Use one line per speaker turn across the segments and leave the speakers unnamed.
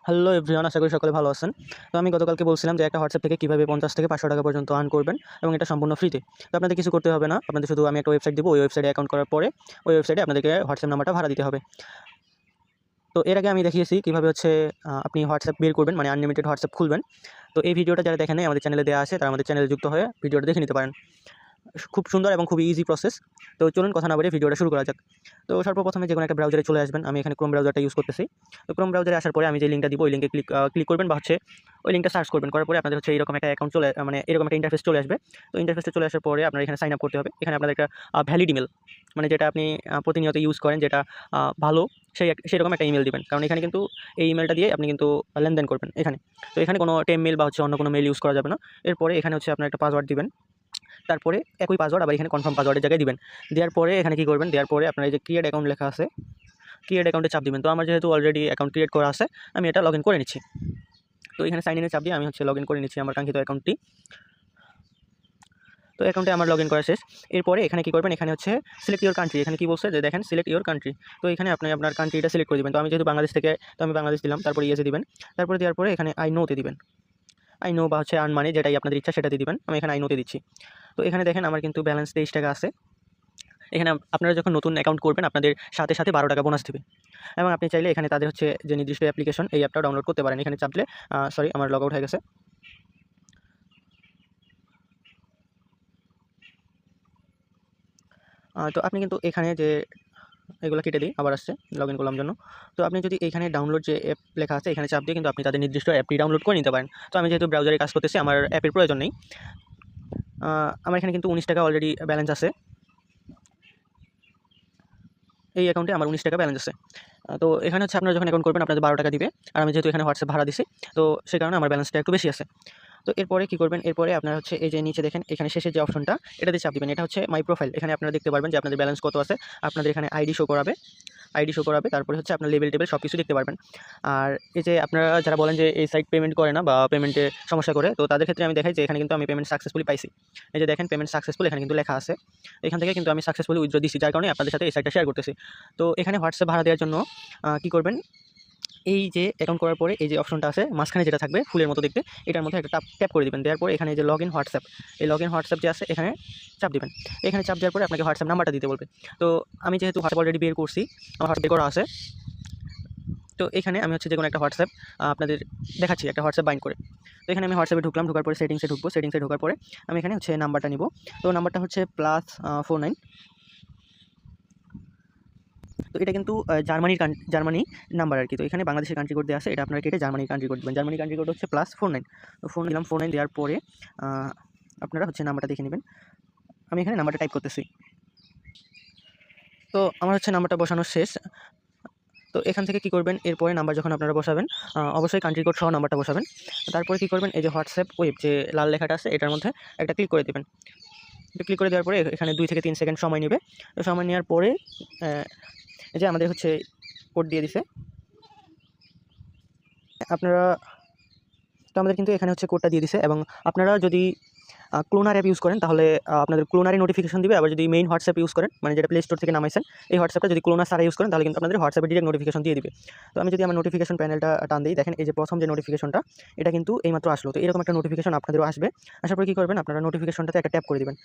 Hello everyone, আশা করি সকলে ভালো আছেন। তো আমি গতকালকে বলছিলাম যে একটা হোয়াটসঅ্যাপ থেকে কীভাবে ৫০ থেকে ৫০০ টাকা পর্যন্ত আর্ন করবেন এবং এটা সম্পূর্ণ ফ্রিতে। তো আপনাদের কিছু করতে হবে না। আপনাদের শুধু আমি একটা ওয়েবসাইট দিব। ওই ওয়েবসাইটে অ্যাকাউন্ট করার পরে ওই ওয়েবসাইটে আপনাদেরকে হোয়াটসঅ্যাপ নাম্বারটা ভাড়া দিতে হবে। তো এর আগে আমি দেখিয়েছি কীভাবে হচ্ছে আপনি হোয়াটসঅ্যাপ বের করবেন, মানে আনলিমিটেড হোয়াটসঅ্যাপ খুলবেন। তো এই ভিডিওটা যারা দেখেন নাই, আমাদের চ্যানেলে দেওয়া আছে, তারা আমাদের চ্যানেলে যুক্ত হয়ে ভিডিওটা দেখে নিতে পারেন। খুব সুন্দর এবং খুবই ইজি প্রসেস। তো চলুন কথা না বলে ভিডিওটা শুরু করা যাক। তো সর্বপ্রথমে যেকোনো একটা ব্রাউজারে চলে আসবেন। আমি এখানে ক্রোম ব্রাউজারটা ইউজ করতেছি। তো ক্রোম ব্রাউজারে আসার পরে আমি যে লিঙ্কটা দিব ওই লিঙ্কে ক্লিক করবেন, বা হচ্ছে ওই লিঙ্কটা সার্চ করবেন। করার পরে আপনাদের হচ্ছে এরকম একটা অ্যাকাউন্ট মানে এরকম একটা ইন্টারফেস চলে আসবে। তো ইন্টারফেসটা চলে আসার পরে আপনার এখানে সাইন আপ করতে হবে। এখানে আপনাদের একটা ভ্যালিড ইমেল, মানে যেটা আপনি প্রতিনিয়ত ইউজ করেন, যেটা ভালো, সেরকম একটা ইমেল দিবেন। কারণ এখানে কিন্তু এই ইমেলটা দিয়ে আপনি কিন্তু লেনদেন করবেন এখানে। তো এখানে কোনো টেম মেল বা হচ্ছে অন্য কোনো মেল ইউজ করা যাবে না। এরপরে এখানে হচ্ছে আপনার একটা পাসওয়ার্ড দিবেন। তারপরে একই পাসওয়ার্ড আবার এখানে কনফার্ম পাসওয়ার্ডের জায়গায় দিবেন। দেওয়ার পরে এখানে কী করবেন, দেওয়ার পরে আপনার এই যে ক্রিয়েট অ্যাকাউন্ট লেখা আছে, ক্রিয়েট অ্যাকাউন্টে চাপ দিবেন। তো আমার যেহেতু অলরেডি অ্যাকাউন্ট ক্রিয়েট করা আছে, আমি এটা লগ ইন করে নিচ্ছি। তো এখানে সাইন ইনে চাপ দিয়ে আমি হচ্ছে লগ ইন করে নিচ্ছি আমার কাঙ্ক্ষিত অ্যাকাউন্টটি। তো অ্যাকাউন্টে আমার লগ ইন করা শেষ। এরপরে এখানে কী করবেন, এখানে হচ্ছে সিলেক্ট ইউর কান্ট্রি। এখানে কী বলছে যে দেখেন সিলেক্ট ইউর কান্ট্রি। তো এখানে আপনি আপনার কান্ট্রিটা সিলেক্ট করে দিবেন। তো আমি যেহেতু বাংলাদেশ থেকে, তো আমি বাংলাদেশ দিলাম। তারপরে ইয়েসে দিবেন। তারপরে দেওয়ার পরে এখানে আই নোতে দিবেন। আই নো বা হচ্ছে আর্ন মানি, যেটাই আপনাদের ইচ্ছা সেটাতে দিবেন। আমি এখানে আই নোতে দিচ্ছি। তো এখানে দেখেন আমার কিন্তু ব্যালেন্স 23 টাকা আছে। এখানে আপনারা যখন নতুন অ্যাকাউন্ট করবেন, আপনাদের সাথে সাথে 12 টাকা বোনাস দেবে। এবং আপনি চাইলে এখানে তাদের হচ্ছে যে নির্দিষ্ট অ্যাপ্লিকেশন, এই অ্যাপটাও ডাউনলোড করতে পারেন। এখানে চাপলে সরি, আমার লগ আউট হয়ে গেছে। তো আপনি কিন্তু এখানে যে এগুলো কেটে দিই, আবার আসছে লগ ইন করলাম জন্য। তো আপনি যদি এখানে ডাউনলোড যে অ্যাপ লেখা আছে, এখানে চাপ দিয়ে কিন্তু আপনি তাদের নির্দিষ্ট অ্যাপটি ডাউনলোড করে নিতে পারেন। তো আমি যেহেতু ব্রাউজারে কাজ করতেছি, আমার অ্যাপের প্রয়োজন নেই। আমার এখানে কিন্তু 19 টাকা অলরেডি ব্যালেন্স আছে। এই অ্যাকাউন্টে আমার 19 টাকা ব্যালেন্স আছে। তো এখানে হচ্ছে আপনারা যখন অ্যাকাউন্ট করবেন আপনাদের 12 টাকা দিবে। আর আমি যেহেতু এখানে হোয়াটসঅ্যাপ ভাড়া দিছি, তো সে কারণে আমার ব্যালেন্সটা একটু বেশি আছে। তো এরপরে কী করবেন, এরপরে আপনারা হচ্ছে এই যে নিচে দেখেন এখানে শেষের যে অপশনটা, এটাতে চাপ দিবেন। এটা হচ্ছে মাই প্রোফাইল। এখানে আপনারা দেখতে পারবেন যে আপনাদের ব্যালেন্স কত আছে। আপনাদের এখানে আইডি শো করাবে, তারপরে হচ্ছে আপনার লেভেল টেবেল সব কিছু দেখতে পারবেন। আর এই যে আপনারা যারা বলেন যে এই সাইট পেমেন্ট করে না বা পেমেন্টে সমস্যা করে, তো তাদের ক্ষেত্রে আমি দেখাই যে এখানে কিন্তু আমি পেমেন্ট সাকসেসফুলি পাইছি। এই যে দেখেন পেমেন্ট সাকসেসফুল, এখানে কিন্তু লেখা আছে। এখান থেকে কিন্তু আমি সাকসেসফুলি উইথড্র দিছি, যার কারণে আপনাদের সাথে এই সাইটটা শেয়ার করতেছি। তো এখানে হোয়াটসঅ্যাপ ভাড়া দেওয়ার জন্য কী করবেন, এই যে অ্যাকাউন্ট করার পরে এই যে অপশনটা আছে মাঝখানে যেটা থাকবে ফুলের মতো দেখতে, এটার মধ্যে একটা ট্যাপ করে দিবেন। দেওয়ার পরে এখানে যে লগ ইন হোয়াটসঅ্যাপ, এই লগ ইন হোয়াটসঅ্যাপ যে আছে এখানে চাপ দিবেন। এখানে চাপ দেওয়ার পরে আপনাকে হোয়াটসঅ্যাপ নাম্বারটা দিতে বলবে। তো আমি যেহেতু হোয়াটসঅ্যাপ অলরেডি বের করছি, আমার হোয়াটসঅ্যাপ বের করা আছে। তো এখানে আমি হচ্ছে যেকোনো একটা হোয়াটসঅ্যাপ আপনাদের দেখাচ্ছি, একটা হোয়াটসঅ্যাপ বাইন্ড করে। তো এখানে আমি হোয়াটসঅ্যাপে ঢুকলাম, ঢোকার পরে সেটিংসে ঢুকবো। সেটিংসে ঢোকার পরে আমি এখানে হচ্ছে নাম্বারটা নিব। তো নাম্বারটা হচ্ছে +49। তো এটা কিন্তু জার্মানি নাম্বার আর কি। তো এখানে বাংলাদেশের কান্ট্রি কোড দেওয়া আছে, এটা আপনারা কেটে জার্মানির কান্ট্রি কোড দিবেন। জার্মানির কান্ট্রি কোড হচ্ছে +49। তো ফোন দিলাম, 49 দেওয়ার পরে আপনারা হচ্ছে নাম্বারটা দেখে নেবেন। আমি এখানে নাম্বারটা টাইপ করতেছি। তো আমার হচ্ছে নাম্বারটা বসানো শেষ। তো এখান থেকে কী করবেন, এরপরে নাম্বার যখন আপনারা বসাবেন, অবশ্যই কান্ট্রি কোড সহ নাম্বারটা বসাবেন। তারপরে কী করবেন, এই যে হোয়াটসঅ্যাপ ওয়েব যে লাল লেখাটা আছে, এটার মধ্যে একটা ক্লিক করে দেবেন। এটা ক্লিক করে দেওয়ার পরে এখানে 2 থেকে 3 সেকেন্ড সময় নেবে। তো সময় নেওয়ার পরে এই যে আমাদের হচ্ছে কোড দিয়ে দিছে আপনারা। তো আমাদের কিন্তু এখানে হচ্ছে কোডটা দিয়ে দিছে। এবং আপনারা যদি ক্লোনার অ্যাপ ইউজ করেন, তাহলে আপনাদের ক্লোনারই নোটিফিকেশন দিবে। আবার যদি মেইন হোয়াটসঅ্যাপ ইউজ করেন, মানে যেটা প্লে স্টোর থেকে নামাইছেন, এই হোয়াটসঅ্যাপটা যদি ক্লোনার ছাড়া ইউজ করেন, তাহলে কিন্তু আপনাদের হোয়াটসঅ্যাপে ডিরেক্ট নোটিফিকেশন দিয়ে দিবে। তো আমি যদি আমার নোটিফিকেশন প্যানেলটা টান দিই, দেখেন এই যে প্রথম যে নোটিফিকেশনটা, এটা কিন্তু এইমাত্র আসলো। তো এরকম একটা নোটিফিকেশন আপনাদেরও আসবে। আসার পরে কী করবেন, আপনারা নোটিফিকেশনটাতে একটা ট্যাপ করে দিবেন।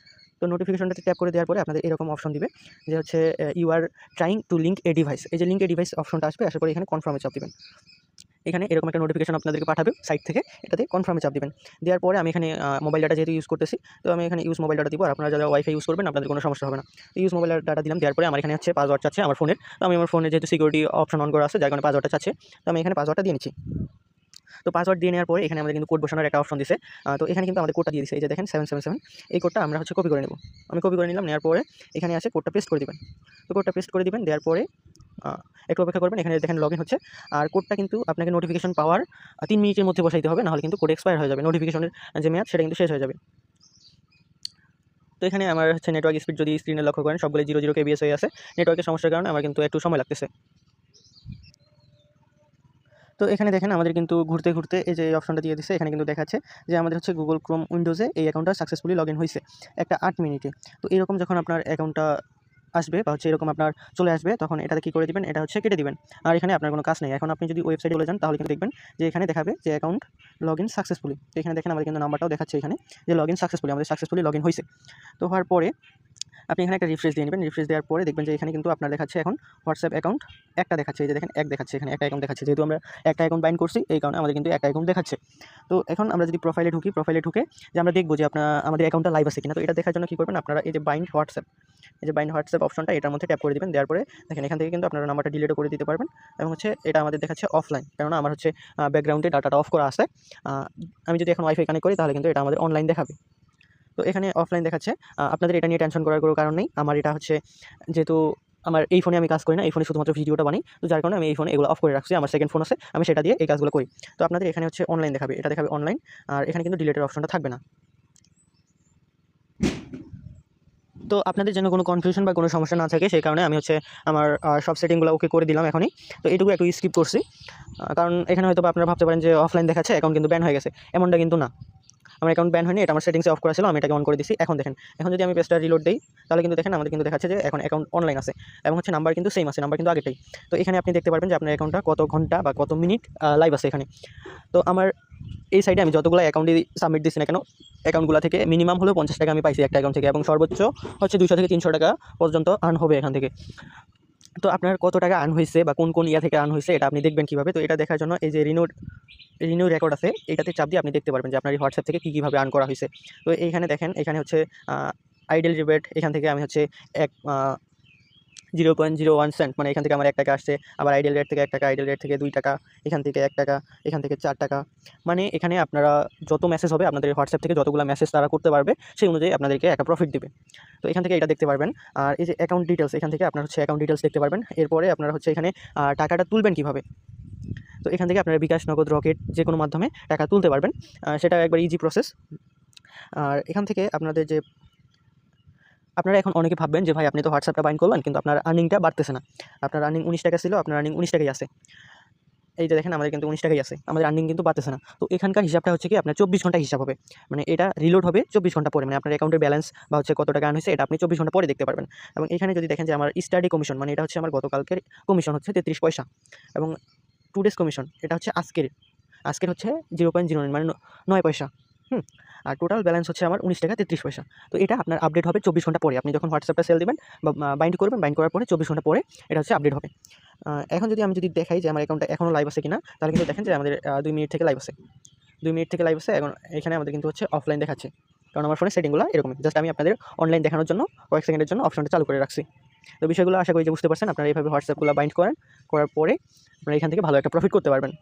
তো নোটিফিকেশনটাতে ট্যাপ করে দেওয়ার পরে আপনাদের এরকম অপশন দিবে যে হচ্ছে you are trying to link a device. এই যে লিঙ্ক এ ডিভাইস অপশনটা আসবে, আসার পরে এখানে কনফার্মে চাপ দিবেন। এখানে এরকম একটা নোটিফিকেশন আপনাদেরকে পাঠাবে সাইট থেকে, এটাতে কনফার্মে চাপ দিবেন। দেওয়ার পরে আমি এখানে মোবাইল ডাটা যেহেতু ইউজ করতেছি, তো আমি এখানে ইউজ মোবাইল ডাটা দিব। আর আপনারা যারা ওয়াইফাই ইউজ করবেন, আপনাদের কোনো সমস্যা হবে না। তো ইউজ মোবাইল ডাটা দিলাম। দেওয়ার পরে আমার এখানে হচ্ছে পাসওয়ার্ড চাচ্ছে আমার ফোনের। তো আমি আমার ফোনে যেহেতু সিকিউরিটি অপশন অন করা আছে, যার কারণে পাসওয়ার্ডটা চাচ্ছে। তো আমি এখানে পাসওয়ার্ডটা দিয়ে নিচ্ছি। তো পাসওয়ার্ড দিয়ে নেওয়ার পরে এখানে আমাদের কিন্তু কোড বসানোর একটা অপশন দিছে। তো এখানে কিন্তু আমাদের কোডটা দিয়ে দিছে। এই যে দেখেন 777, এই কোডটা আমরা হচ্ছে কপি করে নেব। আমি কপি করে নিলাম। নেওয়ার পরে এখানে আসে কোডটা পেস্ট করে দিবেন। তো কোডটা পেস্ট করে দিবেন। দেওয়ার পরে একটু অপেক্ষা করবেন। এখানে দেখেন লগ ইন হচ্ছে। আর কোডটা কিন্তু আপনাকে নোটিফিকেশন পাওয়ার 3 মিনিটের মধ্যে বসাইতে হবে, নাহলে কিন্তু কোড এক্সপায়ার হয়ে যাবে। নোটিফিকেশনের যে মেয়াদ, সেটা কিন্তু শেষ হয়ে যাবে। তো এখানে আমার হচ্ছে নেটওয়ার্ক স্পিড যদি স্ক্রিনে লক্ষ্য করেন, সবগুলো 0 কেবিএস হয়ে আছে। নেটওয়ার্কের সমস্যার কারণে আমার কিন্তু একটু সময় লাগতেছে। তো এখানে দেখেন আমাদের কিন্তু ঘুরতে ঘুরতে এই যে অপশনটা দিয়ে দিচ্ছে, এখানে কিন্তু দেখাচ্ছে যে আমাদের হচ্ছে গুগল ক্রোম উইন্ডোজে এই অ্যাকাউন্টটা সাকসেসফুলি লগ ইন হয়েছে একটা 8 মিনিটে। তো এরকম যখন আপনার অ্যাকাউন্টটা আসবে বা হচ্ছে এরকম আপনার চলে আসবে, তখন এটাতে কী করে দিবেন, এটা হচ্ছে কেটে দিবেন। আর এখানে আপনার কোনো কাজ নেই। এখন আপনি যদি ওয়েবসাইটে চলে যান তাহলে কিন্তু দেখবেন যে এখানে দেখাবে যে অ্যাকাউন্ট লগ ইন সাকসেসফুলি। তো এখানে দেখেন আমাদের কিন্তু নাম্বারটাও দেখাচ্ছে এখানে যে লগ ইন সাকসেসফুলি, আমাদের সাকসেসফুলি লগ ইন হয়েছে। তো হওয়ার পরে আপনি এখানে একটা রিফ্রেশ দিয়ে নেবেন। রিফ্রেশ দেওয়ার পরে দেখবেন যে এখানে কিন্তু আপনার দেখাচ্ছে এখন হোয়াটসঅ্যাপ অ্যাকাউন্ট একটা দেখাচ্ছে, এই যে দেখেন এক দেখাচ্ছে, এখানে একটা অ্যাকাউন্ট দেখাচ্ছে। যেহেতু আমরা একটা অ্যাকাউন্ট বাইন্ড করছি এই কারণে আমাদের কিন্তু একটা অ্যাকাউন্ট দেখাচ্ছে। তো এখন আমরা যদি প্রোফাইলে ঢুকি, প্রোফাইলে ঢুকে যে আমরা দেখবো যে আমাদের অ্যাকাউন্টটা লাইভ আছে কিনা। তো এটা দেখার জন্য কী করবেন, আপনারা এই যে বাইন্ড হোয়াটসঅ্যাপ, এই যে বাইন্ড হোয়াটসঅ্যাপ অপশনটা এটার মধ্যে ট্যাপ করে দিবেন। দেওয়ার পরে দেখেন এখান থেকে কিন্তু আপনারা নাম্বারটা ডিলিটও করে দিতে পারবেন। এবং হচ্ছে এটা আমাদের দেখাচ্ছে অফলাইন, কেননা আমার হচ্ছে ব্যাকগ্রাউন্ডে ডাটাটা অফ করা আছে। আমি যদি এখন ওয়াইফাই কানেক্ট করি তাহলে কিন্তু এটা আমাদের অনলাইন দেখাবে। তো এখানে অফলাইন দেখাচ্ছে। আপনাদের এটা নিয়ে টেনশন করার কোনো কারণ নেই। আমার এটা হচ্ছে যেহেতু আমার এই ফোনে আমি কাজ করি না, এই ফোনে শুধুমাত্র ভিডিওটা বানাই। তো যার কারণে আমি এই ফোনে এগুলো অফ করে রাখছি। আমার সেকেন্ড ফোন আছে, আমি সেটা দিয়ে এই কাজগুলো করি। তো আপনাদের এখানে হচ্ছে অনলাইন দেখাবে, এটা দেখাবে অনলাইন। আর এখানে কিন্তু ডিলিটের অপশনটা থাকবে না। তো আপনাদের যেন কোনো কনফিউশন বা কোনো সমস্যা না থাকে সেই কারণে আমি হচ্ছে আমার সব সেটিংগুলো ওকে করে দিলাম এখনই। তো এইটুকু একটু স্কিপ করছি, কারণ এখানে হয়তো আপনারা ভাবতে পারেন যে অফলাইন দেখাচ্ছে, অ্যাকাউন্ট কিন্তু ব্যান হয়ে গেছে। এমনটা কিন্তু না, আমার অ্যাকাউন্ট ব্যান হয়নি। এটা আমার সেটিংসে অফ করা ছিল, আমি এটাকে অন করে দিছি। এখন দেখেন, এখন যদি আমি পেজটা রিলোড দেই তাহলে কিন্তু দেখেন আমাদের কিন্তু দেখাচ্ছে যে এখন অ্যাকাউন্ট অনলাইন আছে এবং হচ্ছে নাম্বার কিন্তু সেম আছে, নাম্বার কিন্তু আগেরটাই। তো এখানে আপনি দেখতে পারবেন যে আপনার অ্যাকাউন্টটা কত ঘন্টা বা কত মিনিট লাইভ আছে এখানে। তো আমার এই সাইডে আমি যতগুলো অ্যাকাউন্টে সাবমিট দিচ্ছি না কেন, অ্যাকাউন্টগুলো থেকে মিনিমাম হলেও 50 টাকা আমি পাইছি একটা অ্যাকাউন্ট থেকে, এবং সর্বোচ্চ হচ্ছে 200 থেকে 300 টাকা পর্যন্ত আর্ন হবে এখান থেকে। তো আপনার কত টাকা আর্ন হয়েছে বা কোন কোন ইয়া থেকে আর্ন হয়েছে এটা আপনি দেখবেন কীভাবে। তো এটা দেখার জন্য এই যে রিনিউ রেকর্ড আছে, এটাতে চাপ দিয়ে আপনি দেখতে পারবেন যে আপনার এই হোয়াটসঅ্যাপ থেকে কীভাবে আর্ন করা হয়েছে। তো এইখানে দেখেন, এখানে হচ্ছে আইডেল রিবেট, এখান থেকে আমি হচ্ছে 0.01 সেন্ট, মানে এখান থেকে আমার 1 টাকা আসছে। আবার আইডেল রেট থেকে 1 টাকা, আইডেল রেট থেকে 2 টাকা, এখান থেকে 1 টাকা, এখান থেকে 4 টাকা। মানে এখানে আপনারা যত মেসেজ হবে আপনাদের হোয়াটসঅ্যাপ থেকে যতগুলো মেসেজ তারা করতে পারবে সেই অনুযায়ী আপনাদেরকে একটা প্রফিট দিবে। তো এখান থেকে এটা দেখতে পারবেন। আর এই যে অ্যাকাউন্ট ডিটেলস, এখান থেকে আপনার হচ্ছে অ্যাকাউন্ট ডিটেলস দেখতে পারবেন। এরপরে আপনারা হচ্ছে এখানে টাকাটা তুলবেন কীভাবে। তো এখান থেকে আপনারা বিকাশ, নগদ, রকেট যে কোনো মাধ্যমে টাকা তুলতে পারবেন। সেটা একবার ইজি প্রসেস। আর এখান থেকে আপনারা এখন অনেকে ভাববেন যে ভাই আপনি তো হোয়াটসঅ্যাপটা বাইন্ড করলেন কিন্তু আপনার আর্নিংটা বাড়তেছে না। আপনার আর্নিং 19 টাকা ছিল, আপনার আর্নিং 19 টাকাই আছে। এই যে দেখেন আমাদের কিন্তু 19 টাকাই আছে, আমাদের আর্নিং কিন্তু বাড়তেছে না। তো এখানকার হিসাবটা হচ্ছে কি আপনার 24 ঘন্টা হিসাব হবে, মানে এটা রিলোড হবে 24 ঘন্টা পরে, মানে আপনার অ্যাকাউন্টের ব্যালেন্স বা হচ্ছে কত টাকা আর্ন হয়েছে এটা আপনি 24 ঘন্টা পরে দেখতে পারবেন। এবং এখানে যদি দেখেন যে আমার স্টাডি কমিশন, মানে এটা হচ্ছে আমার গতকালকের কমিশন হচ্ছে 33 পয়সা, এবং 2 ডেজ কমিশন এটা হচ্ছে আজকের হচ্ছে 0.09 মানে 9 পয়সা। আর টোটাল ব্যালেন্স হচ্ছে আমার 19 টাকা 33 পয়সা। তো এটা আপনার আপডেট হবে 24 ঘন্টা পরে। আপনি যখন হোয়াটসঅ্যাপটা সেল দিবেন বা বাইন্ড করবেন, বাইন্ড করার পরে 24 ঘন্টা পরে এটা হচ্ছে আপডেট হবে। এখন আমি যদি দেখাই যে আমার অ্যাকাউন্টটা এখনও লাইভ আছে কিনা, তাহলে কিন্তু দেখেন যে আমাদের 2 মিনিট থেকে লাইভ আছে। 2 মিনিট থেকে লাইভ আছে। এখন এখানে আমাদের কিন্তু হচ্ছে অফলাইন দেখাচ্ছে, কারণ আমার ফোনের সেটিংগুলো এরকমই। জাস্ট আমি আপনাদের অনলাইন দেখানোর জন্য কয়েক সেকেন্ডের জন্য অপশনটা চালু করে রাখছি। তো বিষয়গুলো আশা করি যে বুঝতে পারছেন। আপনারা এইভাবে হোয়াটসঅ্যাপগুলো বাইন্ড করার পরে আপনারা এখান থেকে ভালো একটা প্রফিট করতে পারবেন।